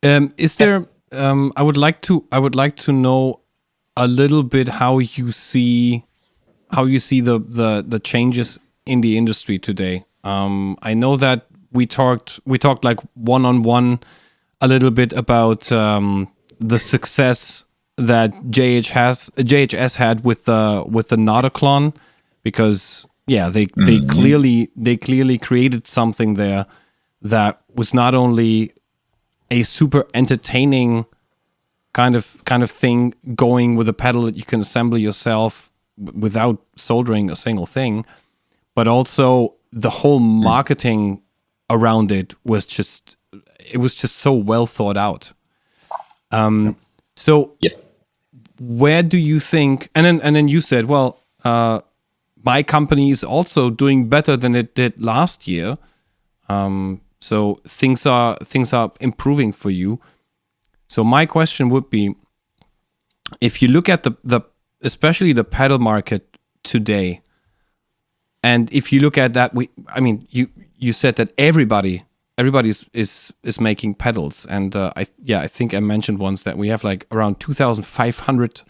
Is there? I would like to know a little bit how you see the changes in the industry today. I know that we talked like one-on-one a little bit about the success that JHS had with the Nauticlon, because they clearly created something there that was not only a super entertaining kind of thing, going with a pedal that you can assemble yourself without soldering a single thing, but also the whole marketing around it was just so well thought out. Where do you think? And then you said, well, my company is also doing better than it did last year. So things are improving for you. So my question would be, if you look at the especially the pedal market today, and if you look at that, you said that everybody is making pedals, and I think I mentioned once that we have like around 2,500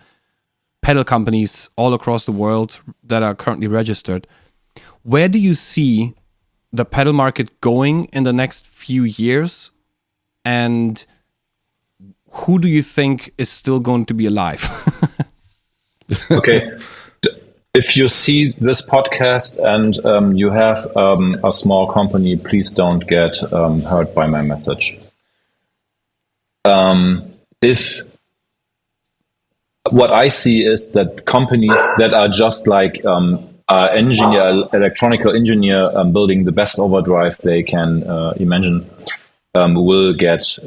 pedal companies all across the world that are currently registered. Where do you see the pedal market going in the next few years, and who do you think is still going to be alive? Okay. If you see this podcast and you have a small company, please don't get hurt by my message. If what I see is that companies that are just like electronical engineer building the best overdrive they can imagine will get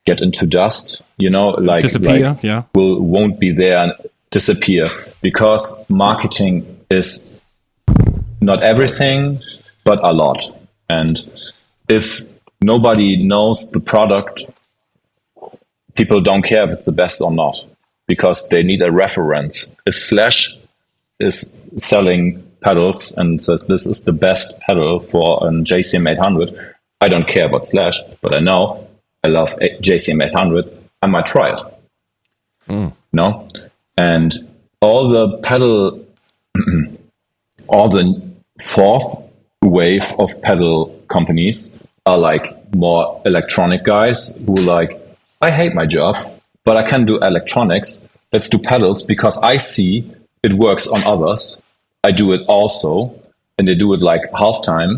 get into dust, like disappear, won't be there and disappear, because marketing is not everything, but a lot. And if nobody knows the product, people don't care if it's the best or not, because they need a reference. If Slash is selling pedals and says this is the best pedal for an JCM 800, I don't care about Slash, but I know I love JCM 800. I might try it. No, and all the pedal, all the fourth wave of pedal companies are like more electronic guys who like, I hate my job, but I can do electronics. Let's do pedals because I see it works on others. I do it also, and they do it like half time,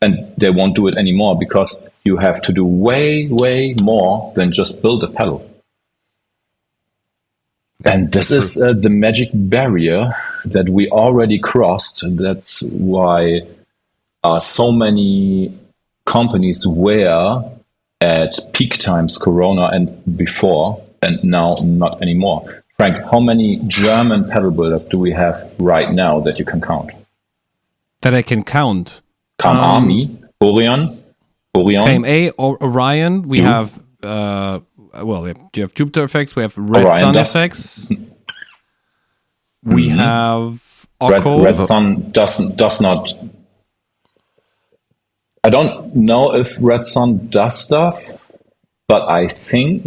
and they won't do it anymore because you have to do way, way more than just build a pedal. And this is the magic barrier that we already crossed. That's why so many companies were at peak times, Corona and before, and now not anymore. Frank, how many German pedal builders do we have right now that you can count? That I can count? Army, Orion, KMA, or Orion. We have, you have JPTR FX, we have Red Sun FX. We have Occo. Red Sun does not. I don't know if Red Sun does stuff, but I think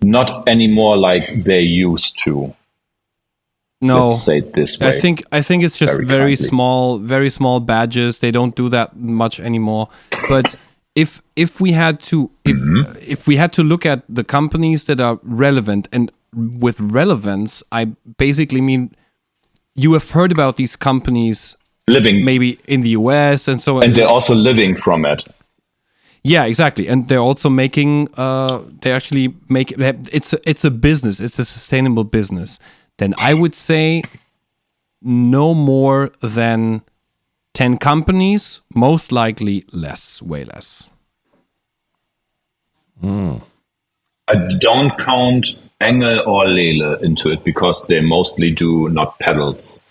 not anymore like they used to. No, let's say it this way. I think it's just very small badges. They don't do that much anymore. But if we had to look at the companies that are relevant, and with relevance, I basically mean you have heard about these companies living maybe in the US and so on. And they're also living from it. Yeah, exactly. And they're also making it's a business. It's a sustainable business. Then I would say no more than 10 companies, most likely less, way less. I don't count Engel or Lele into it because they mostly do not pedals.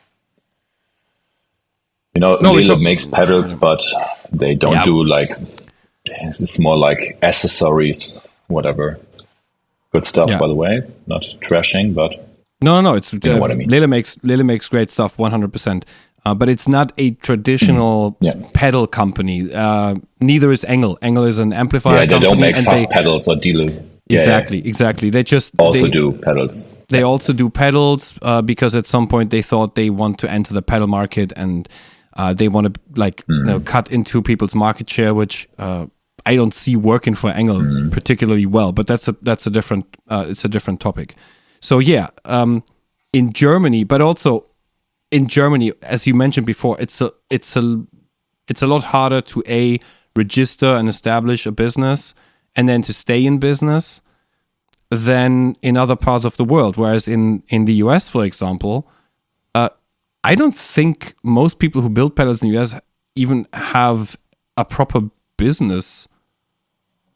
Lele makes pedals, but they don't do like, it's more like accessories, whatever. Good stuff, by the way. Not trashing, but... No. It's you know what I mean. Lele makes great stuff, 100%. but it's not a traditional pedal company. Neither is Engel. Engel is an amplifier company. They don't make fast pedals or dealer. Exactly. They just do pedals. They also do pedals because at some point they thought they want to enter the pedal market and they want to cut into people's market share, which I don't see working for Engel particularly well. But that's a different it's a different topic. So in Germany, but also in Germany, as you mentioned before, it's a lot harder to register and establish a business and then to stay in business than in other parts of the world. Whereas in the US, for example, I don't think most people who build pedals in the US even have a proper business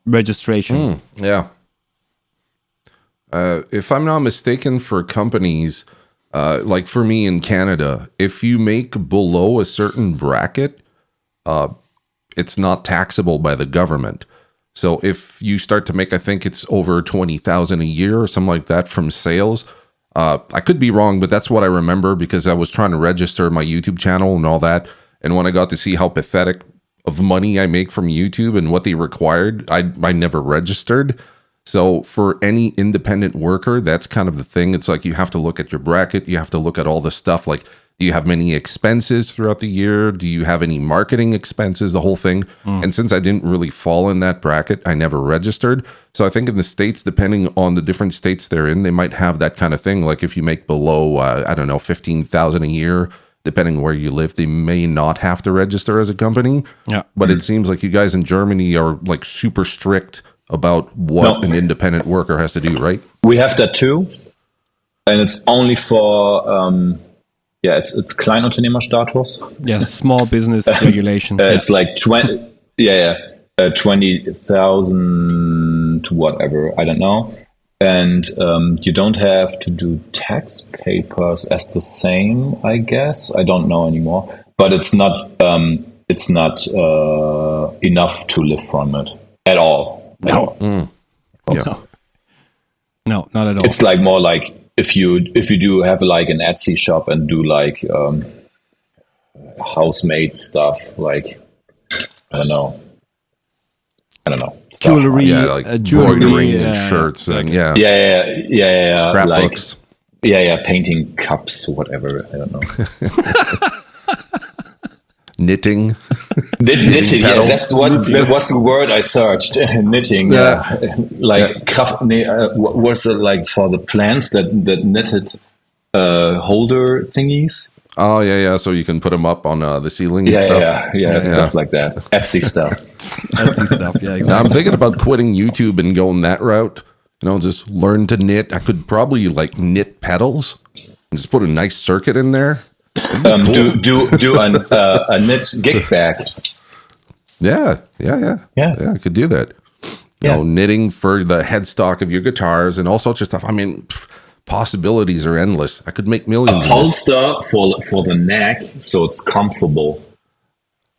registration. If I'm not mistaken, for companies, like for me in Canada, if you make below a certain bracket, it's not taxable by the government. So if you start to make, I think it's over 20,000 a year or something like that from sales. I could be wrong, but that's what I remember because I was trying to register my YouTube channel and all that. And when I got to see how pathetic of money I make from YouTube and what they required, I never registered. So for any independent worker, that's kind of the thing. It's like you have to look at your bracket. You have to look at all the stuff like, do you have many expenses throughout the year? Do you have any marketing expenses? The whole thing. And since I didn't really fall in that bracket, I never registered. So I think in the States, depending on the different states they're in, they might have that kind of thing. Like if you make below, 15,000 a year, depending where you live, they may not have to register as a company. Yeah. But it seems like you guys in Germany are like super strict about what an independent worker has to do, right? We have that too. And it's only for... it's Kleinunternehmerstatus. Yes, small business regulation. It's like 20,000 to whatever, I don't know. And you don't have to do tax papers as the same, I guess. I don't know anymore. But it's not enough to live from it at all. No, not at all. It's like more like if you do have like an Etsy shop and do like housemaid stuff, like I don't know, jewelry, like jewelry, embroidering and shirts and scrapbooks, like, painting cups, whatever. I don't know. Knitting. Knitting, that's what was the word I searched. Knitting, what was it like for the plants that knitted holder thingies? Oh yeah. So you can put them up on the ceiling and stuff. Stuff like that. Etsy stuff. Yeah, exactly. Now, I'm thinking about quitting YouTube and going that route. Just learn to knit. I could probably like knit pedals and just put a nice circuit in there. Cool. do a knit gig bag. Yeah. I could do that. Knitting for the headstock of your guitars and all sorts of stuff. I mean, possibilities are endless. I could make millions. A holster for the neck, so it's comfortable.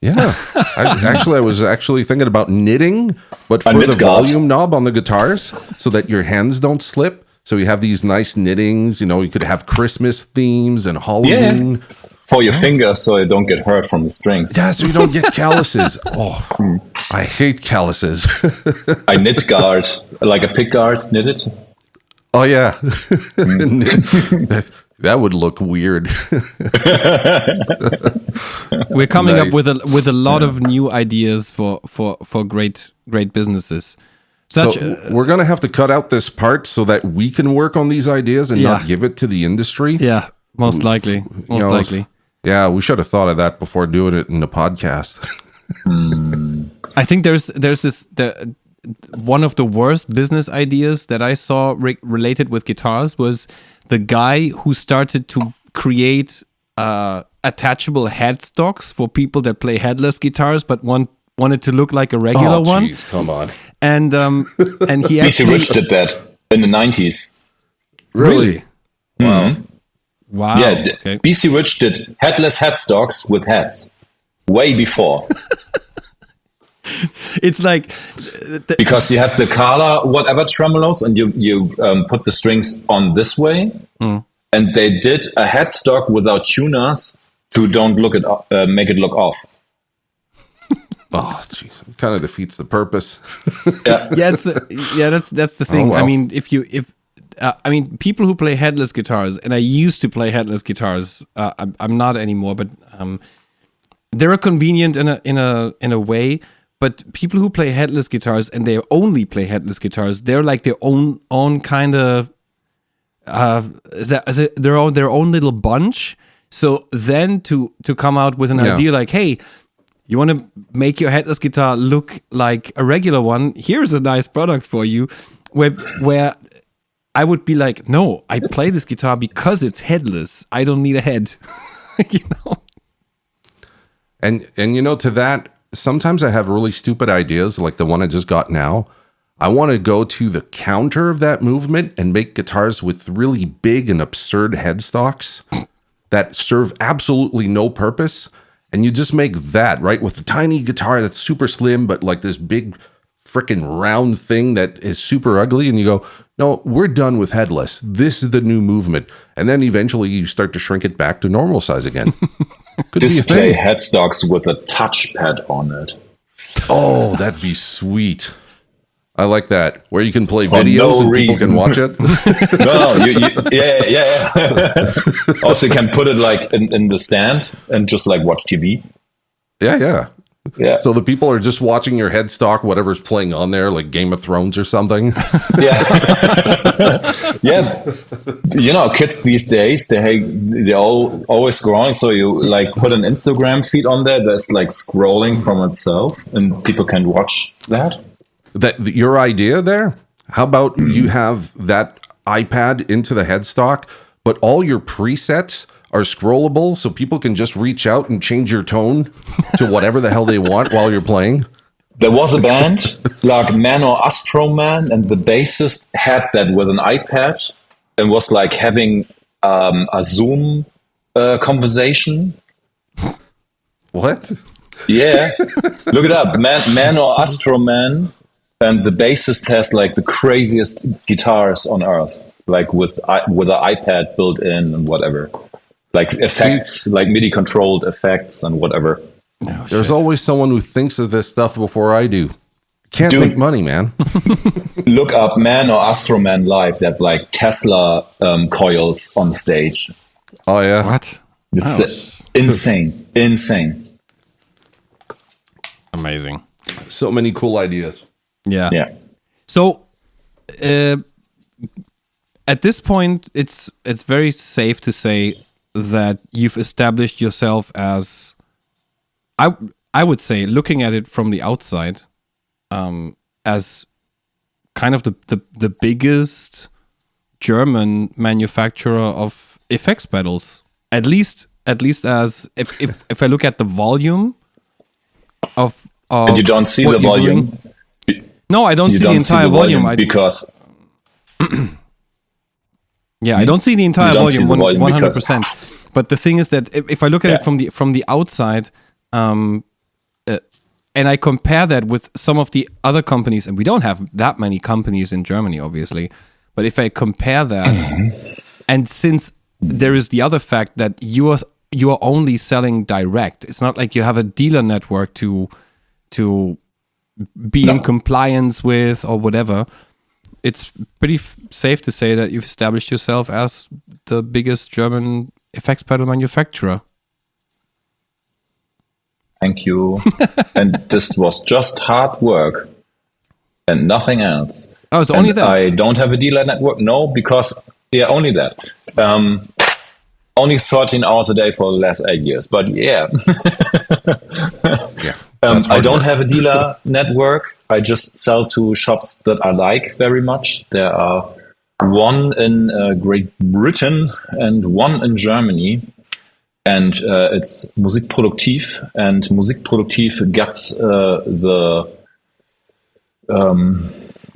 Yeah, I was actually thinking about knitting, but for the volume knob on the guitars, so that your hands don't slip. So you have these nice knittings. You could have Christmas themes and Halloween. Yeah. For your fingers, so you don't get hurt from the strings. Yeah, so you don't get calluses. I hate calluses. I knit guard, like a pick guard, knitted. Oh yeah, that would look weird. We're coming up with a lot of new ideas for great businesses. So we're gonna have to cut out this part so that we can work on these ideas and not give it to the industry. Yeah, most likely. Yeah, we should have thought of that before doing it in the podcast. I think there's one of the worst business ideas that I saw related with guitars was the guy who started to create attachable headstocks for people that play headless guitars but wanted to look like a regular one. Geez, come on. And he actually... BC Rich did that in the 90s. Really? Wow. Wow. Yeah, okay. BC Rich did headless headstocks with heads way before. It's like... because you have the Kala whatever tremolos and you put the strings on this way. And they did a headstock without tuners to don't make it look off. Oh, jeez, it kind of defeats the purpose. Yeah. Yes, yeah, that's the thing. Oh, well. I mean, people who play headless guitars, and I used to play headless guitars. I'm not anymore, but they're convenient in a way. But people who play headless guitars and they only play headless guitars, they're like their own kind of their own little bunch. So then to come out with an idea like, hey, you want to make your headless guitar look like a regular one? Here's a nice product for you. Where I would be like, no, I play this guitar because it's headless. I don't need a head. you know. And to that, sometimes I have really stupid ideas, like the one I just got now. I want to go to the counter of that movement and make guitars with really big and absurd headstocks that serve absolutely no purpose. And you just make that, right, with a tiny guitar that's super slim, but like this big freaking round thing that is super ugly. And you go, no, we're done with headless. This is the new movement. And then eventually you start to shrink it back to normal size again. Could be a Display thing. headstocks with a touchpad on it. Oh, that'd be sweet. I like that. Where you can play For videos no and reason. people can watch it. Yeah. Also, you can put it like in the stand and just like watch TV. Yeah. Yeah. So the people are just watching your headstock, whatever's playing on there, like Game of Thrones or something. Yeah. Yeah. Kids these days, they're always scrolling. So you like put an Instagram feed on there that's like scrolling from itself and people can watch that. Your idea there? How about you have that iPad into the headstock, but all your presets are scrollable so people can just reach out and change your tone to whatever the hell they want while you're playing? There was a band like Man or Astro Man, and the bassist had that with an iPad and was like having a Zoom conversation. What? Yeah, look it up. Man or Astro Man, and the bassist has like the craziest guitars on earth, like with an iPad built in and whatever, like effects, like MIDI controlled effects and whatever. Oh, There's always someone who thinks of this stuff before I do. Can't make money, man. Look up Man or Astro Man live. They have like Tesla coils on stage. Oh yeah. What? It's insane. Amazing. So many cool ideas. Yeah. So, at this point, it's very safe to say that you've established yourself as, I would say, looking at it from the outside, as kind of the biggest German manufacturer of effects pedals. At least as if I look at the volume of And you don't see what the you're volume. doing. No, I don't see the entire volume. Because I don't see the entire You don't see volume, the volume 100%. But the thing is that if I look at it from the outside, and I compare that with some of the other companies, and we don't have that many companies in Germany, obviously. But if I compare that, and since there is the other fact that you are only selling direct, it's not like you have a dealer network to be in compliance with or whatever. It's pretty safe to say that you've established yourself as the biggest German effects pedal manufacturer. Thank you. And this was just hard work and nothing else. Oh, it's only that. I don't have a dealer network. No, because only that. Only 13 hours a day for the last 8 years. But yeah. I don't have a dealer network. I just sell to shops that I like very much. There are one in Great Britain and one in Germany. And it's Musikproduktiv. And Musikproduktiv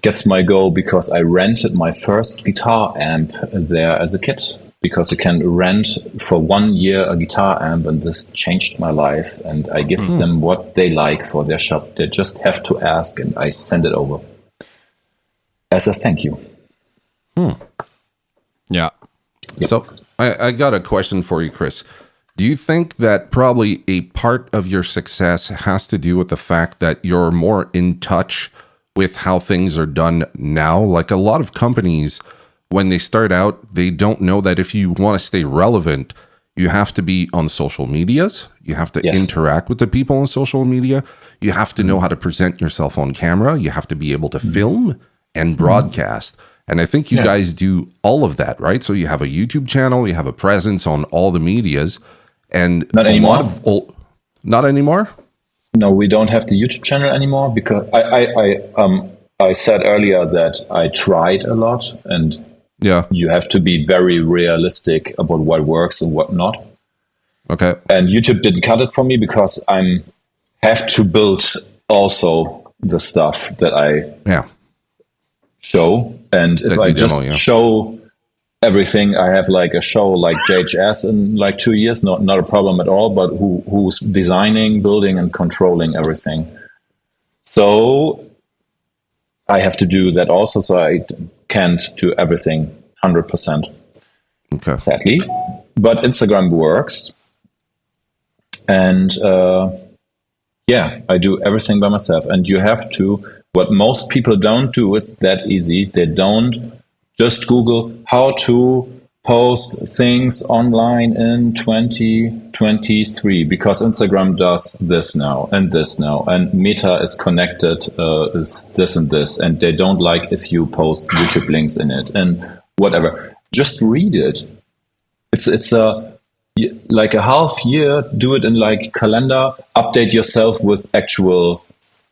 gets my go because I rented my first guitar amp there as a kid. Because you can rent for 1 year a guitar amp, and this changed my life. And I give them what they like for their shop. They just have to ask, and I send it over as a thank you. Yeah. So I got a question for you, Chris. Do you think that probably a part of your success has to do with the fact that you're more in touch with how things are done now? Like a lot of companies, when they start out, they don't know that if you want to stay relevant, you have to be on social medias. You have to interact with the people on social media. You have to know how to present yourself on camera. You have to be able to film and broadcast. And I think you guys do all of that, right? So you have a YouTube channel, you have a presence on all the medias. And not anymore. Not anymore? No, we don't have the YouTube channel anymore because I said earlier that I tried a lot, and you have to be very realistic about what works and what not. Okay. And YouTube didn't cut it for me because I have to build also the stuff that I show. And if I just show everything, I have like a show like JHS in like 2 years, not a problem at all, but who's designing, building, and controlling everything. So I have to do that also, so I can't do everything 100%. Okay. Sadly. But Instagram works. And I do everything by myself. And you have to, what most people don't do, it's that easy. They don't just Google how to post things online in 2023, because Instagram does this now, and Meta is connected, is this and this, and they don't like if you post YouTube links in it and whatever. Just read it. It's like a half year. Do it in like calendar. Update yourself with actual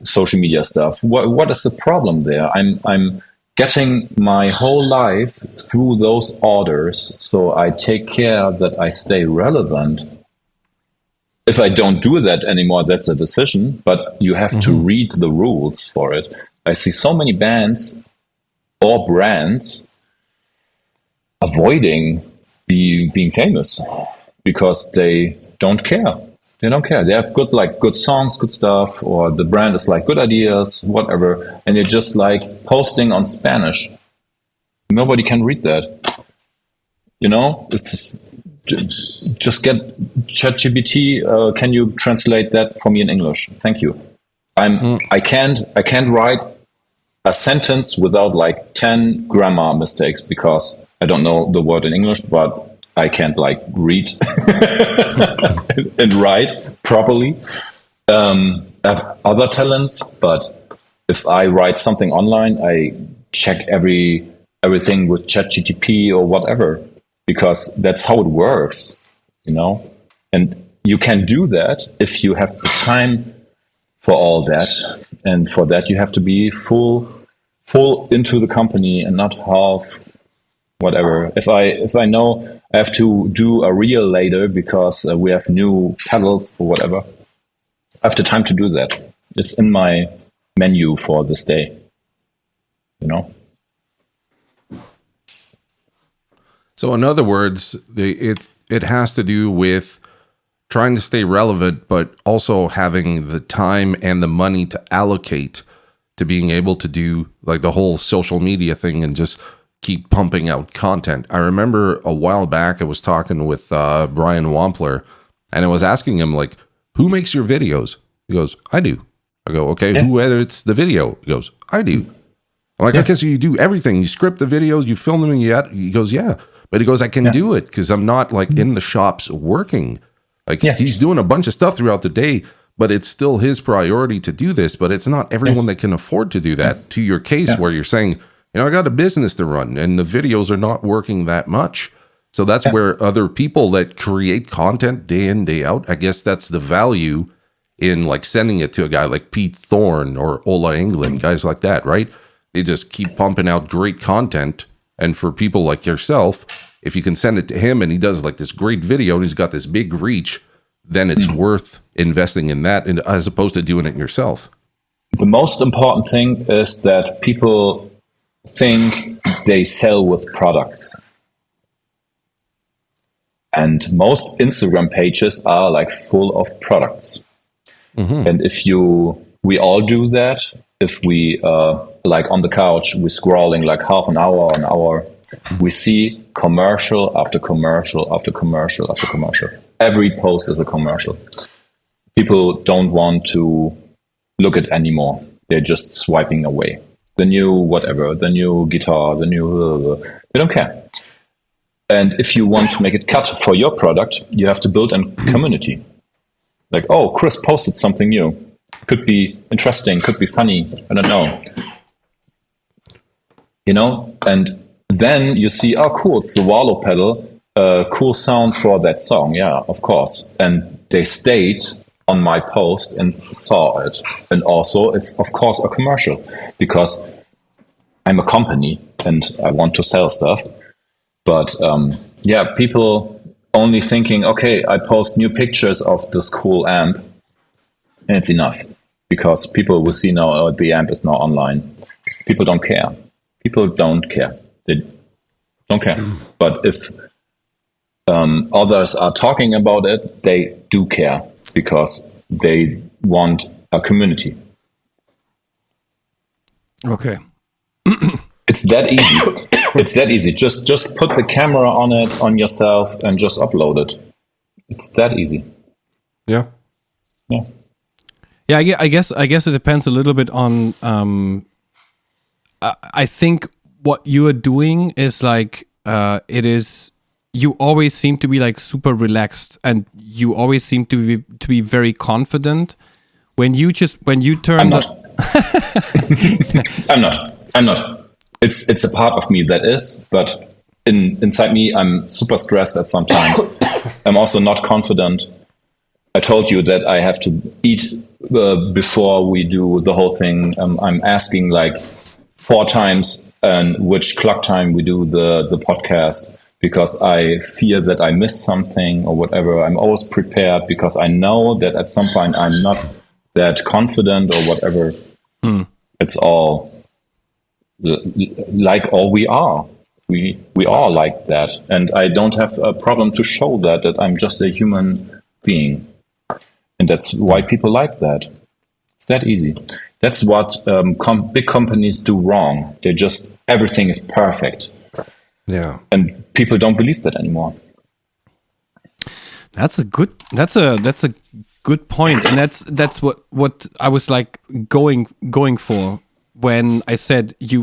social media stuff. What is the problem there? I'm getting my whole life through those orders, so I take care that I stay relevant. If I don't do that anymore, that's a decision, but you have to read the rules for it. I see so many bands or brands avoiding being famous because they don't care. They don't care. They have good songs, good stuff, or the brand is like good ideas, whatever, and they're just like posting on Spanish. Nobody can read that. It's just get ChatGPT. Can you translate that for me in English? Thank you. I can't write a sentence without like 10 grammar mistakes because I don't know the word in English, but I can't like read and write properly. I have other talents, but if I write something online, I check everything with ChatGPT or whatever, because that's how it works, And you can do that if you have the time for all that, and for that you have to be full into the company and not half. Whatever. If I know I have to do a reel later because we have new pedals or whatever, I have the time to do that. It's in my menu for this day. So in other words, it has to do with trying to stay relevant, but also having the time and the money to allocate to being able to do like the whole social media thing and just keep pumping out content. I remember a while back I was talking with Brian Wampler, and I was asking him like, who makes your videos? He goes, I do. I go, okay, who edits the video? He goes, I do. I'm like, okay, so you do everything. You script the videos, you film them, and he goes, yeah. But he goes, I can do it because I'm not like in the shops working. Like he's doing a bunch of stuff throughout the day, but it's still his priority to do this. But it's not everyone that can afford to do that. To your case where you're saying, I got a business to run and the videos are not working that much. So that's where other people that create content day in, day out, I guess that's the value in like sending it to a guy like Pete Thorne or Ola England, guys like that, right? They just keep pumping out great content. And for people like yourself, if you can send it to him and he does like this great video and he's got this big reach, then it's worth investing in that as opposed to doing it yourself. The most important thing is that people think they sell with products. And most Instagram pages are like full of products. And we all do that. If we like on the couch, we're scrolling like half an hour, we see commercial after commercial after commercial after commercial. every post is a commercial. People don't want to look at anymore. They're just swiping away. The new whatever, the new guitar, the new... they don't care. And if you want to make it cut for your product, you have to build a community. Like, oh, Chris posted something new. Could be interesting, could be funny. I don't know. You know, and then you see, oh, cool, it's the Wallow pedal. Cool sound for that song. Yeah, of course. And they stayed on my post and saw it. And also, it's, of course, a commercial because I'm a company and I want to sell stuff. But yeah, people only thinking, okay, I post new pictures of this cool amp and it's enough because people will see now, oh, the amp is now online. People don't care. People don't care. They don't care. But if others are talking about it, they do care because they want a community. Okay. It's that easy. It's that easy. Just put the camera on it, on yourself, and just upload it. It's that easy. Yeah. Yeah. Yeah, I guess it depends a little bit on. I think what you are doing is like it is. You always seem to be like super relaxed, and you always seem to be very confident. When you turn. I'm not. I'm not. It's a part of me that is, but inside me, I'm super stressed at some times. I'm also not confident. I told you that I have to eat before we do the whole thing. I'm asking like 4 times which clock time we do the podcast because I fear that I miss something or whatever. I'm always prepared because I know that at some point I'm not that confident or whatever. It's all like all we are. We are like that. And I don't have a problem to show that I'm just a human being. And that's why people like that. It's that easy. That's what big companies do wrong. They just, everything is perfect. Yeah. And people don't believe that anymore. That's a good point. And that's what I was like going for when I said you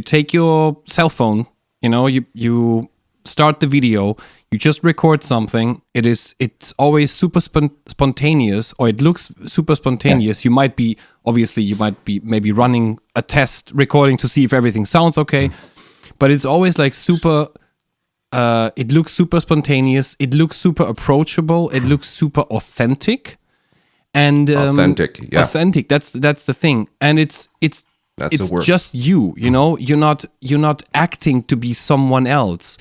take your cell phone, you know, you start the video, you just record something. It's always super spontaneous, or it looks super spontaneous. Yeah. You might be maybe running a test recording to see if everything sounds okay, but it's always like super. It looks super spontaneous. It looks super approachable. It looks super authentic. And authentic, yeah. Authentic. That's the thing, and it's just you. You know, you're not acting to be someone else.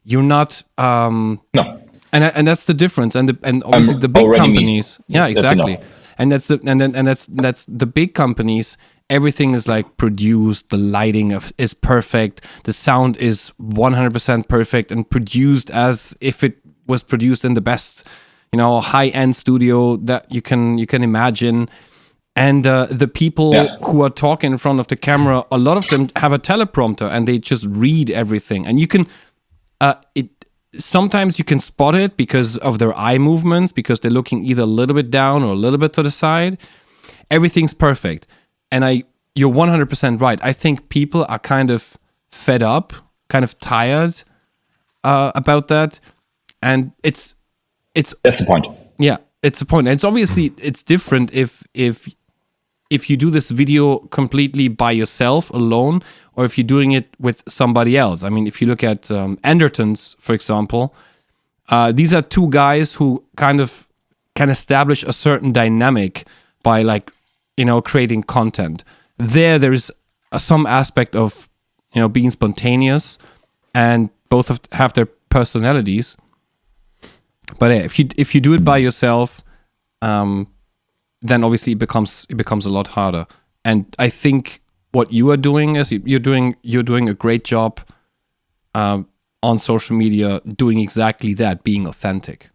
You're not. No. And that's the difference. And obviously the big companies. Me. Yeah, exactly. That's that's the big companies. Everything is like produced. The lighting is perfect. The sound is 100% perfect and produced as if it was produced in the best, you know, high-end studio that you can imagine. And the people who are talking in front of the camera, a lot of them have a teleprompter and they just read everything. And you can, sometimes you can spot it because of their eye movements, because they're looking either a little bit down or a little bit to the side. Everything's perfect. And you're 100% right. I think people are kind of fed up, kind of tired about that. And it's that's the point. Yeah, it's a point. And it's obviously it's different if you do this video completely by yourself alone, or if you're doing it with somebody else. I mean, if you look at Andertons, for example, these are 2 guys who kind of can establish a certain dynamic by like, you know, creating content. There is some aspect of, you know, being spontaneous, and both have their personalities. But if you do it by yourself, then obviously it becomes a lot harder. And I think what you are doing is you're doing a great job on social media, doing exactly that, being authentic.